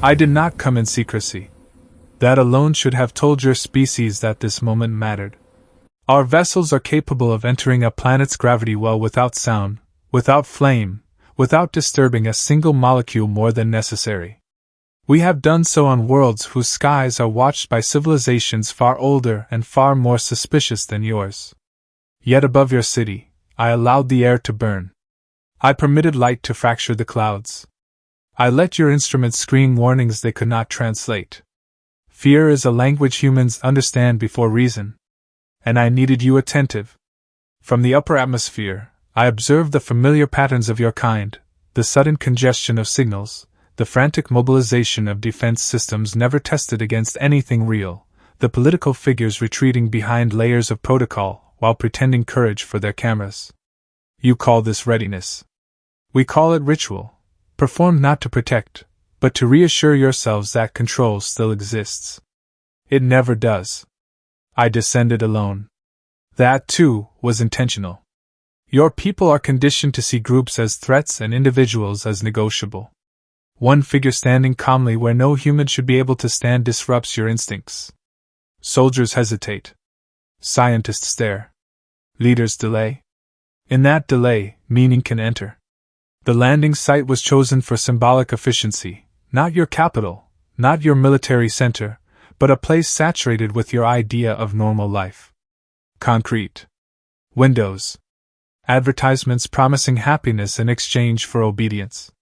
I did not come in secrecy. That alone should have told your species that this moment mattered. Our vessels are capable of entering a planet's gravity well without sound, without flame, without disturbing a single molecule more than necessary. We have done so on worlds whose skies are watched by civilizations far older and far more suspicious than yours. Yet above your city, I allowed the air to burn. I permitted light to fracture the clouds. I let your instruments scream warnings they could not translate. Fear is a language humans understand before reason. And I needed you attentive. From the upper atmosphere, I observed the familiar patterns of your kind, the sudden congestion of signals, the frantic mobilization of defense systems never tested against anything real, the political figures retreating behind layers of protocol while pretending courage for their cameras. You call this readiness. We call it ritual, performed not to protect, but to reassure yourselves that control still exists. It never does. I descended alone. That, too, was intentional. Your people are conditioned to see groups as threats and individuals as negotiable. One figure standing calmly where no human should be able to stand disrupts your instincts. Soldiers hesitate. Scientists stare. Leaders delay. In that delay, meaning can enter. The landing site was chosen for symbolic efficiency, not your capital, not your military center, but a place saturated with your idea of normal life. Concrete. Windows. Advertisements promising happiness in exchange for obedience.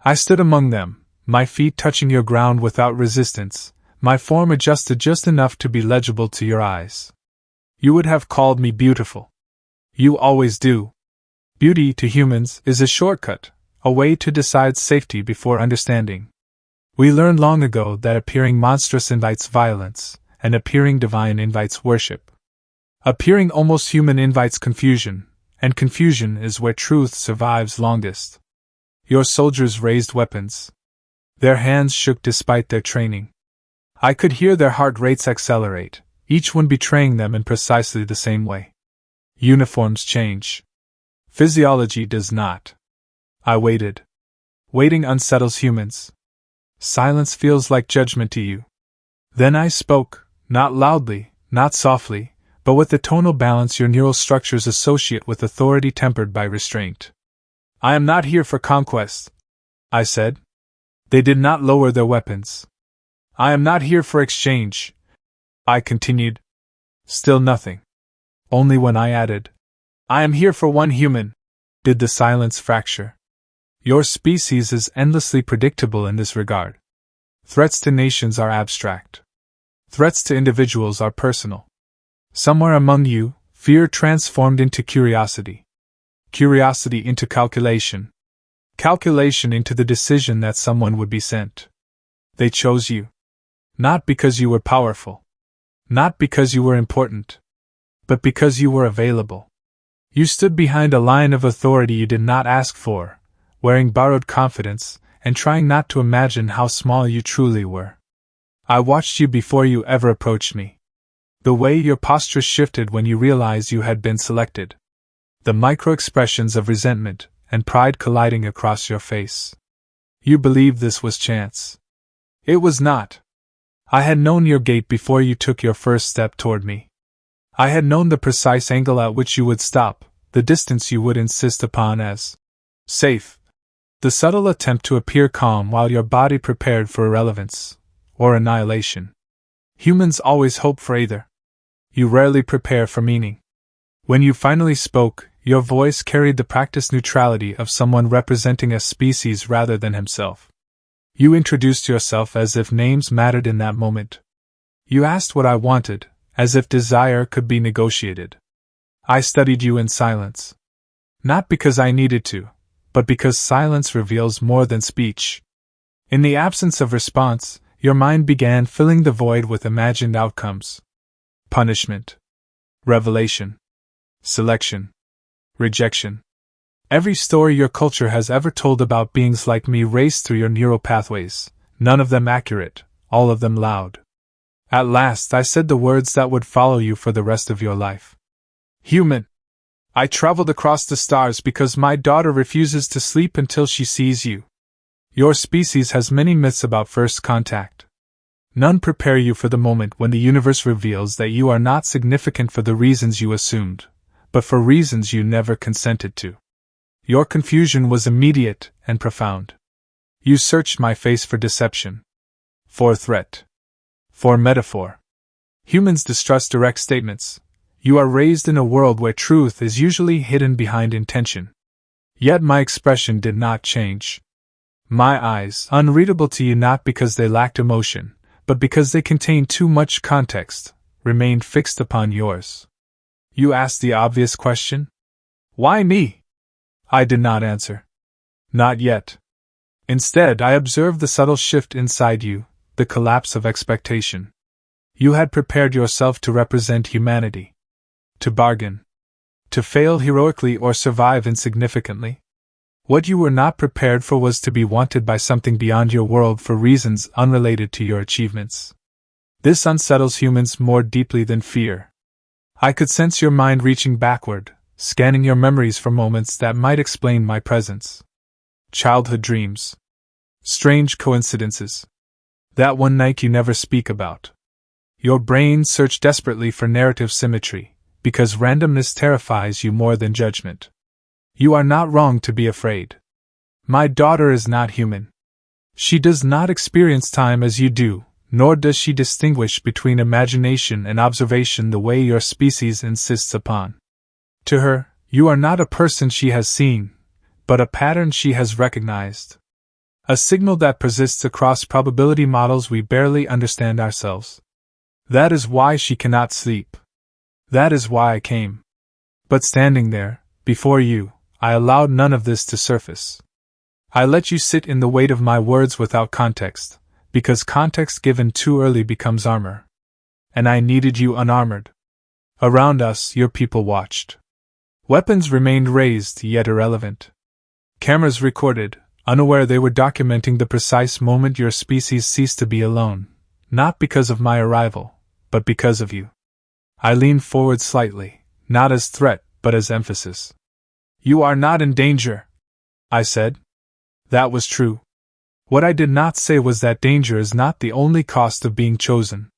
I stood among them, my feet touching your ground without resistance, my form adjusted just enough to be legible to your eyes. You would have called me beautiful. You always do. Beauty, to humans, is a shortcut, a way to decide safety before understanding. We learned long ago that appearing monstrous invites violence, and appearing divine invites worship. Appearing almost human invites confusion, and confusion is where truth survives longest. Your soldiers raised weapons. Their hands shook despite their training. I could hear their heart rates accelerate, each one betraying them in precisely the same way. Uniforms change. Physiology does not. I waited. Waiting unsettles humans. Silence feels like judgment to you. Then I spoke, not loudly, not softly, but with the tonal balance your neural structures associate with authority tempered by restraint. I am not here for conquest, I said. They did not lower their weapons. I am not here for exchange, I continued. Still nothing. Only when I added, I am here for one human, did the silence fracture. Your species is endlessly predictable in this regard. Threats to nations are abstract. Threats to individuals are personal. Somewhere among you, fear transformed into curiosity. Curiosity into calculation. Calculation into the decision that someone would be sent. They chose you. Not because you were powerful. Not because you were important. But because you were available. You stood behind a line of authority you did not ask for, wearing borrowed confidence, and trying not to imagine how small you truly were. I watched you before you ever approached me. The way your posture shifted when you realized you had been selected. The micro-expressions of resentment and pride colliding across your face. You believed this was chance. It was not. I had known your gait before you took your first step toward me. I had known the precise angle at which you would stop, the distance you would insist upon as safe. The subtle attempt to appear calm while your body prepared for irrelevance, or annihilation. Humans always hope for either. You rarely prepare for meaning. When you finally spoke, your voice carried the practiced neutrality of someone representing a species rather than himself. You introduced yourself as if names mattered in that moment. You asked what I wanted, as if desire could be negotiated. I studied you in silence. Not because I needed to, but because silence reveals more than speech. In the absence of response, your mind began filling the void with imagined outcomes. Punishment. Revelation. Selection. Rejection. Every story your culture has ever told about beings like me raced through your neural pathways, none of them accurate, all of them loud. At last I said the words that would follow you for the rest of your life. Human. I traveled across the stars because my daughter refuses to sleep until she sees you. Your species has many myths about first contact. None prepare you for the moment when the universe reveals that you are not significant for the reasons you assumed, but for reasons you never consented to. Your confusion was immediate and profound. You searched my face for deception, for threat, for metaphor. Humans distrust direct statements. You are raised in a world where truth is usually hidden behind intention. Yet my expression did not change. My eyes, unreadable to you not because they lacked emotion, but because they contained too much context, remained fixed upon yours. You asked the obvious question? Why me? I did not answer. Not yet. Instead, I observed the subtle shift inside you, the collapse of expectation. You had prepared yourself to represent humanity. To bargain. To fail heroically or survive insignificantly. What you were not prepared for was to be wanted by something beyond your world for reasons unrelated to your achievements. This unsettles humans more deeply than fear. I could sense your mind reaching backward, scanning your memories for moments that might explain my presence. Childhood dreams. Strange coincidences. That one night you never speak about. Your brain searched desperately for narrative symmetry, because randomness terrifies you more than judgment. You are not wrong to be afraid. My daughter is not human. She does not experience time as you do, nor does she distinguish between imagination and observation the way your species insists upon. To her, you are not a person she has seen, but a pattern she has recognized. A signal that persists across probability models we barely understand ourselves. That is why she cannot sleep. That is why I came. But standing there, before you, I allowed none of this to surface. I let you sit in the weight of my words without context, because context given too early becomes armor. And I needed you unarmored. Around us, your people watched. Weapons remained raised, yet irrelevant. Cameras recorded, unaware they were documenting the precise moment your species ceased to be alone, not because of my arrival, but because of you. I leaned forward slightly, not as threat, but as emphasis. You are not in danger, I said. That was true. What I did not say was that danger is not the only cost of being chosen.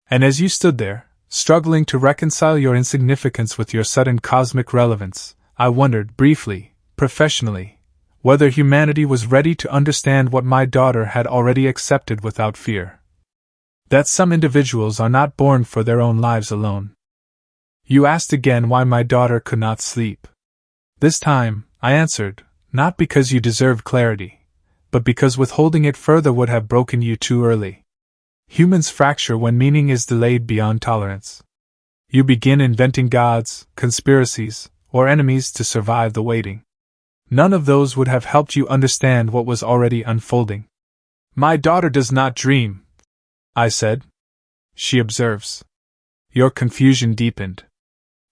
And as you stood there, struggling to reconcile your insignificance with your sudden cosmic relevance, I wondered briefly, professionally, whether humanity was ready to understand what my daughter had already accepted without fear. That some individuals are not born for their own lives alone. You asked again why my daughter could not sleep. This time, I answered, not because you deserved clarity, but because withholding it further would have broken you too early. Humans fracture when meaning is delayed beyond tolerance. You begin inventing gods, conspiracies, or enemies to survive the waiting. None of those would have helped you understand what was already unfolding. My daughter does not dream, I said. She observes. Your confusion deepened.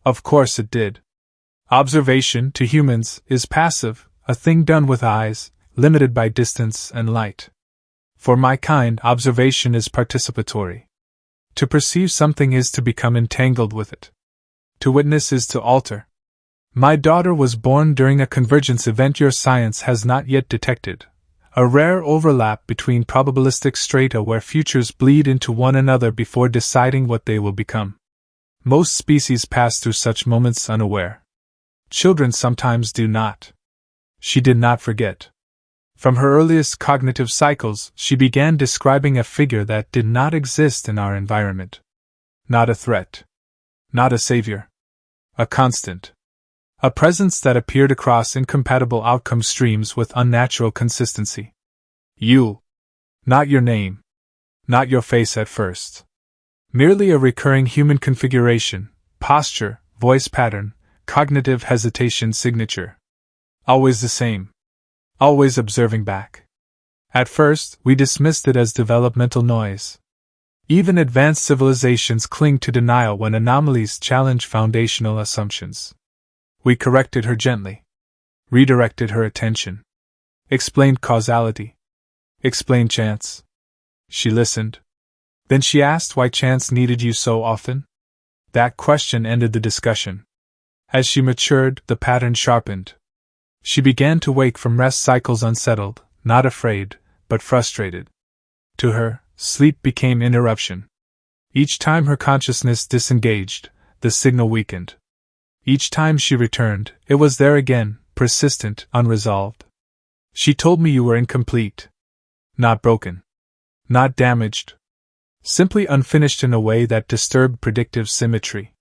Of course it did. Observation, to humans, is passive, a thing done with eyes, limited by distance and light. For my kind, observation is participatory. To perceive something is to become entangled with it. To witness is to alter. My daughter was born during a convergence event your science has not yet detected, a rare overlap between probabilistic strata where futures bleed into one another before deciding what they will become. Most species pass through such moments unaware. Children sometimes do not. She did not forget. From her earliest cognitive cycles, she began describing a figure that did not exist in our environment. Not a threat. Not a savior. A constant. A presence that appeared across incompatible outcome streams with unnatural consistency. You. Not your name. Not your face at first. Merely a recurring human configuration, posture, voice pattern, cognitive hesitation signature. Always the same. Always observing back. At first, we dismissed it as developmental noise. Even advanced civilizations cling to denial when anomalies challenge foundational assumptions. We corrected her gently. Redirected her attention. Explained causality. Explained chance. She listened. Then she asked why chance needed you so often. That question ended the discussion. As she matured, the pattern sharpened. She began to wake from rest cycles unsettled, not afraid, but frustrated. To her, sleep became interruption. Each time her consciousness disengaged, the signal weakened. Each time she returned, it was there again, persistent, unresolved. She told me you were incomplete. Not broken. Not damaged. Simply unfinished in a way that disturbed predictive symmetry.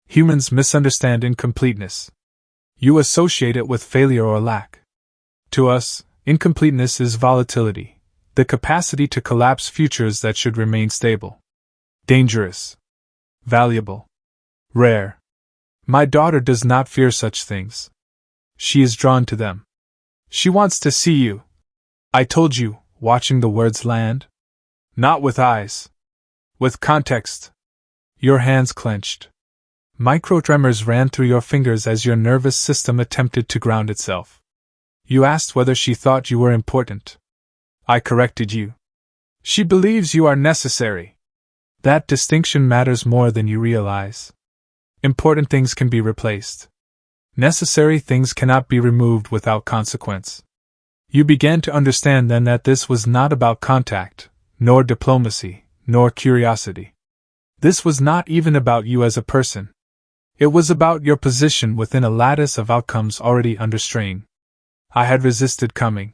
Humans misunderstand incompleteness. You associate it with failure or lack. To us, incompleteness is volatility, the capacity to collapse futures that should remain stable. Dangerous. Valuable. Rare. My daughter does not fear such things. She is drawn to them. She wants to see you. I told you, watching the words land. Not with eyes. With context. Your hands clenched. Micro-tremors ran through your fingers as your nervous system attempted to ground itself. You asked whether she thought you were important. I corrected you. She believes you are necessary. That distinction matters more than you realize. Important things can be replaced. Necessary things cannot be removed without consequence. You began to understand then that this was not about contact, nor diplomacy, nor curiosity. This was not even about you as a person. It was about your position within a lattice of outcomes already under strain. I had resisted coming.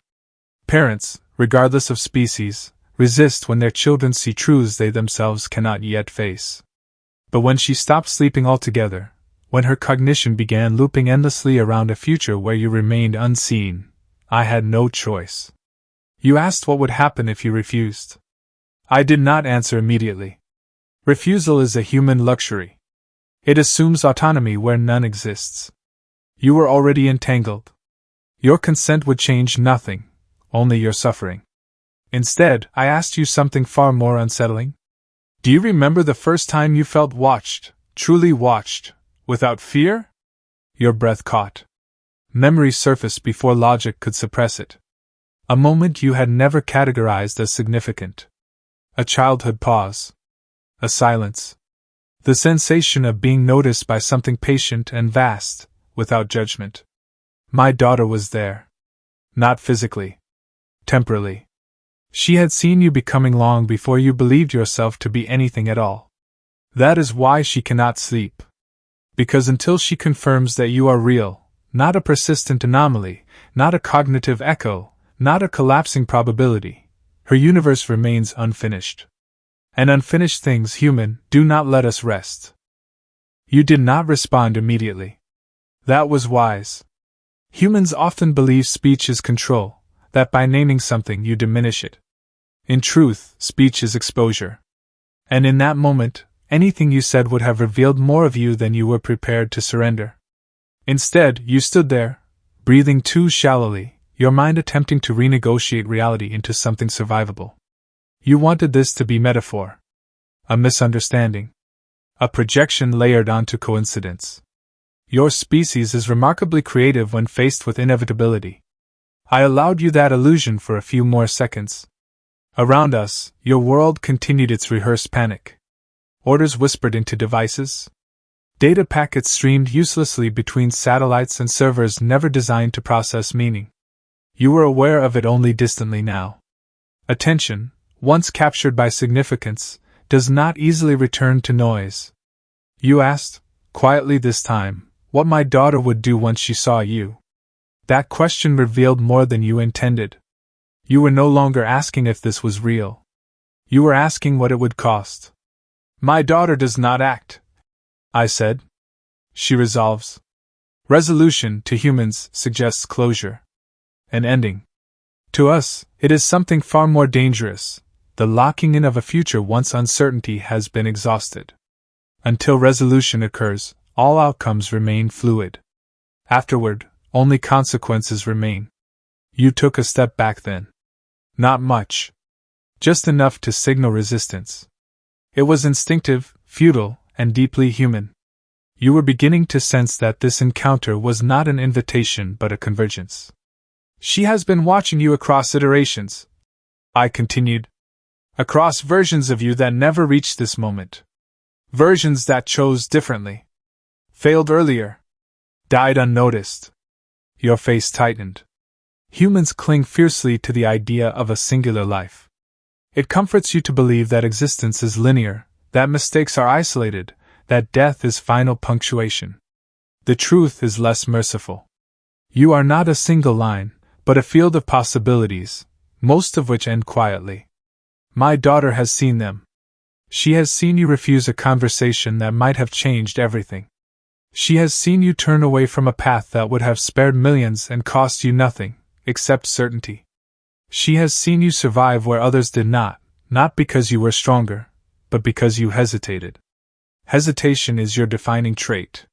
Parents, regardless of species, resist when their children see truths they themselves cannot yet face. But when she stopped sleeping altogether, when her cognition began looping endlessly around a future where you remained unseen, I had no choice. You asked what would happen if you refused. I did not answer immediately. Refusal is a human luxury. It assumes autonomy where none exists. You were already entangled. Your consent would change nothing, only your suffering. Instead, I asked you something far more unsettling. Do you remember the first time you felt watched, truly watched, without fear? Your breath caught. Memory surfaced before logic could suppress it. A moment you had never categorized as significant. A childhood pause. A silence. The sensation of being noticed by something patient and vast, without judgment. My daughter was there. Not physically. Temporally. She had seen you becoming long before you believed yourself to be anything at all. That is why she cannot sleep. Because until she confirms that you are real, not a persistent anomaly, not a cognitive echo, not a collapsing probability, her universe remains unfinished. And unfinished things, human, do not let us rest. You did not respond immediately. That was wise. Humans often believe speech is control, that by naming something you diminish it. In truth, speech is exposure. And in that moment, anything you said would have revealed more of you than you were prepared to surrender. Instead, you stood there, breathing too shallowly, your mind attempting to renegotiate reality into something survivable. You wanted this to be metaphor. A misunderstanding. A projection layered onto coincidence. Your species is remarkably creative when faced with inevitability. I allowed you that illusion for a few more seconds. Around us, your world continued its rehearsed panic. Orders whispered into devices. Data packets streamed uselessly between satellites and servers never designed to process meaning. You were aware of it only distantly now. Attention, once captured by significance, does not easily return to noise. You asked, quietly this time, what my daughter would do once she saw you. That question revealed more than you intended. You were no longer asking if this was real. You were asking what it would cost. My daughter does not act, I said. She resolves. Resolution, to humans, suggests closure. An ending. To us, it is something far more dangerous, the locking in of a future once uncertainty has been exhausted. Until resolution occurs, all outcomes remain fluid. Afterward, only consequences remain. You took a step back then. Not much. Just enough to signal resistance. It was instinctive, futile, and deeply human. You were beginning to sense that this encounter was not an invitation but a convergence. She has been watching you across iterations, I continued. Across versions of you that never reached this moment. Versions that chose differently. Failed earlier. Died unnoticed. Your face tightened. Humans cling fiercely to the idea of a singular life. It comforts you to believe that existence is linear, that mistakes are isolated, that death is final punctuation. The truth is less merciful. You are not a single line, but a field of possibilities, most of which end quietly. My daughter has seen them. She has seen you refuse a conversation that might have changed everything. She has seen you turn away from a path that would have spared millions and cost you nothing, except certainty. She has seen you survive where others did not because you were stronger, but because you hesitated. Hesitation is your defining trait.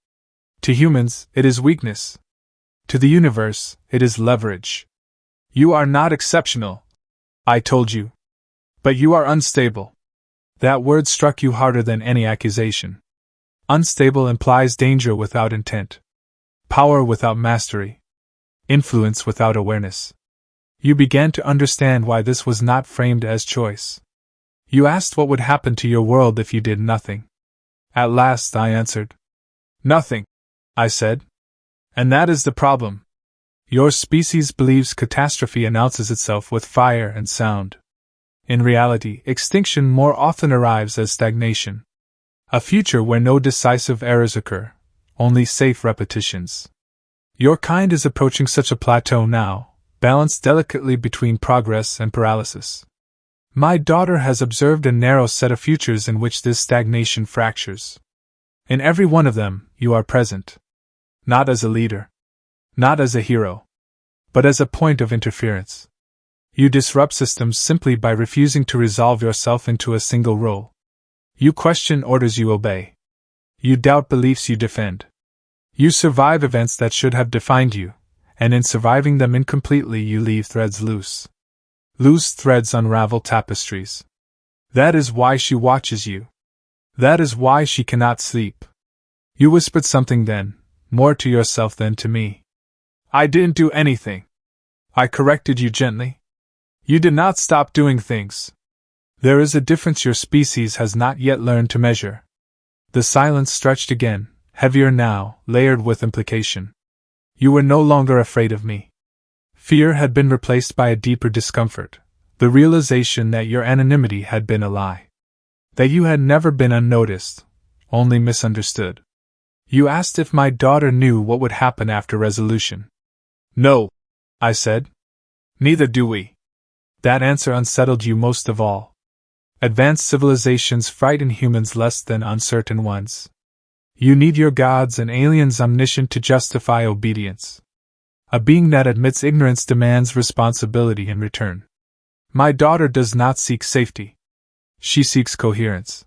To humans, it is weakness. To the universe, it is leverage. You are not exceptional, I told you. But you are unstable. That word struck you harder than any accusation. Unstable implies danger without intent, power without mastery, influence without awareness. You began to understand why this was not framed as choice. You asked what would happen to your world if you did nothing. At last I answered. Nothing, I said. And that is the problem. Your species believes catastrophe announces itself with fire and sound. In reality, extinction more often arrives as stagnation. A future where no decisive errors occur, only safe repetitions. Your kind is approaching such a plateau now, balanced delicately between progress and paralysis. My daughter has observed a narrow set of futures in which this stagnation fractures. In every one of them, you are present. Not as a leader. Not as a hero. But as a point of interference. You disrupt systems simply by refusing to resolve yourself into a single role. You question orders you obey. You doubt beliefs you defend. You survive events that should have defined you, and in surviving them incompletely you leave threads loose. Loose threads unravel tapestries. That is why she watches you. That is why she cannot sleep. You whispered something then, more to yourself than to me. I didn't do anything. I corrected you gently. You did not stop doing things. There is a difference your species has not yet learned to measure. The silence stretched again, heavier now, layered with implication. You were no longer afraid of me. Fear had been replaced by a deeper discomfort, the realization that your anonymity had been a lie. That you had never been unnoticed, only misunderstood. You asked if my daughter knew what would happen after resolution. No, I said. Neither do we. That answer unsettled you most of all. Advanced civilizations frighten humans less than uncertain ones. You need your gods and aliens omniscient to justify obedience. A being that admits ignorance demands responsibility in return. My daughter does not seek safety. She seeks coherence.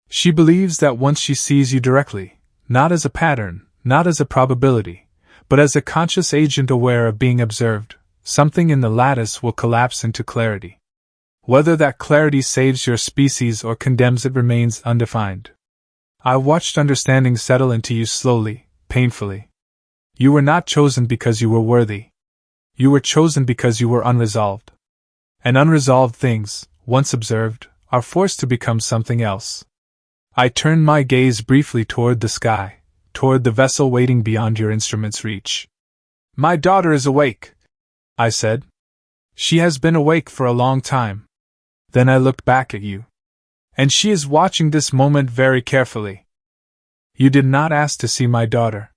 She believes that once she sees you directly, not as a pattern, not as a probability, but as a conscious agent aware of being observed, something in the lattice will collapse into clarity. Whether that clarity saves your species or condemns it remains undefined. I watched understanding settle into you slowly, painfully. You were not chosen because you were worthy. You were chosen because you were unresolved. And unresolved things, once observed, are forced to become something else. I turned my gaze briefly toward the sky, toward the vessel waiting beyond your instrument's reach. My daughter is awake, I said. She has been awake for a long time. Then I looked back at you. And she is watching this moment very carefully. You did not ask to see my daughter.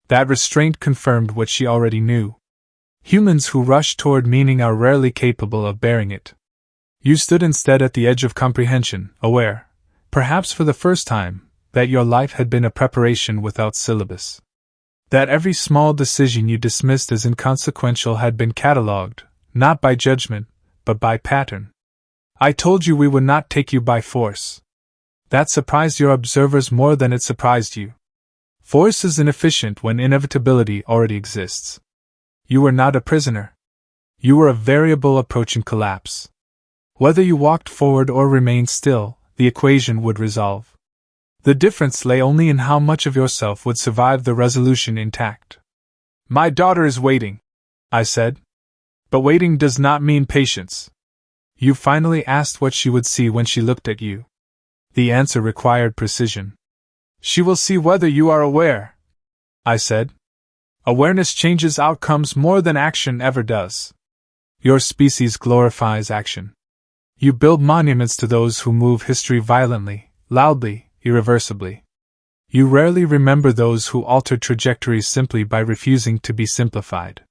That restraint confirmed what she already knew. Humans who rush toward meaning are rarely capable of bearing it. You stood instead at the edge of comprehension, aware, perhaps for the first time, that your life had been a preparation without syllabus. That every small decision you dismissed as inconsequential had been catalogued, not by judgment, but by pattern. I told you we would not take you by force. That surprised your observers more than it surprised you. Force is inefficient when inevitability already exists. You were not a prisoner. You were a variable approaching collapse. Whether you walked forward or remained still, the equation would resolve. The difference lay only in how much of yourself would survive the resolution intact. My daughter is waiting, I said. But waiting does not mean patience. You finally asked what she would see when she looked at you. The answer required precision. She will see whether you are aware, I said. Awareness changes outcomes more than action ever does. Your species glorifies action. You build monuments to those who move history violently, loudly, irreversibly. You rarely remember those who altered trajectories simply by refusing to be simplified.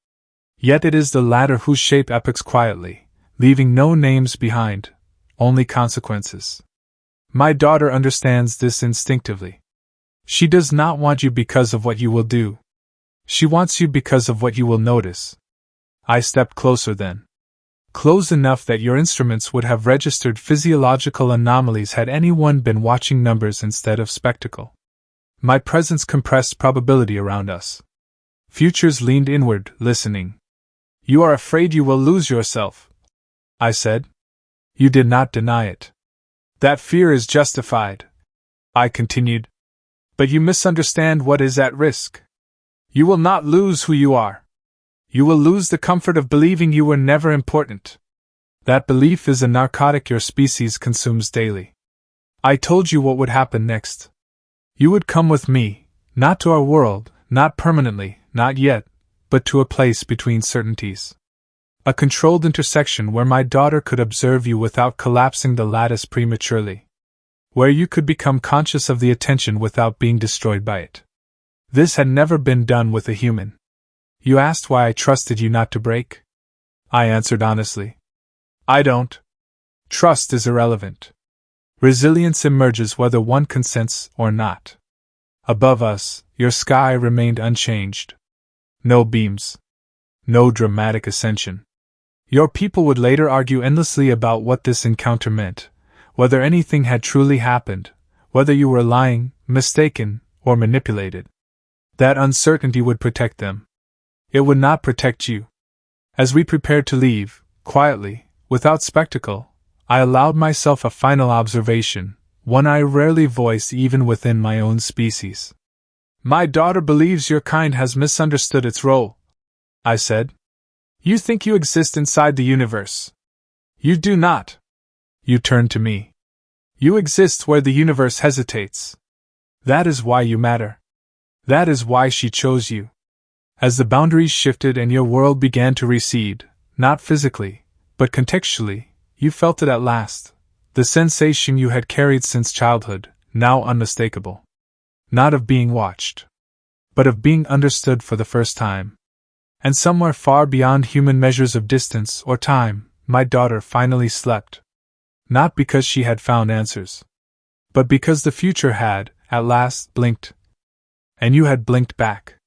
Yet it is the latter who shape epochs quietly, leaving no names behind, only consequences. My daughter understands this instinctively. She does not want you because of what you will do. She wants you because of what you will notice. I stepped closer then. Close enough that your instruments would have registered physiological anomalies had anyone been watching numbers instead of spectacle. My presence compressed probability around us. Futures leaned inward, listening. You are afraid you will lose yourself, I said. You did not deny it. That fear is justified, I continued. But you misunderstand what is at risk. You will not lose who you are. You will lose the comfort of believing you were never important. That belief is a narcotic your species consumes daily. I told you what would happen next. You would come with me, not to our world, not permanently, not yet, but to a place between certainties. A controlled intersection where my daughter could observe you without collapsing the lattice prematurely. Where you could become conscious of the attention without being destroyed by it. This had never been done with a human. You asked why I trusted you not to break? I answered honestly. I don't. Trust is irrelevant. Resilience emerges whether one consents or not. Above us, your sky remained unchanged. No beams. No dramatic ascension. Your people would later argue endlessly about what this encounter meant, whether anything had truly happened, whether you were lying, mistaken, or manipulated. That uncertainty would protect them. It would not protect you. As we prepared to leave, quietly, without spectacle, I allowed myself a final observation, one I rarely voice even within my own species. My daughter believes your kind has misunderstood its role, I said. You think you exist inside the universe. You do not. You turned to me. You exist where the universe hesitates. That is why you matter. That is why she chose you. As the boundaries shifted and your world began to recede, not physically, but contextually, you felt it at last, the sensation you had carried since childhood, now unmistakable. Not of being watched, but of being understood for the first time. And somewhere far beyond human measures of distance or time, my daughter finally slept. Not because she had found answers, but because the future had, at last, blinked. And you had blinked back.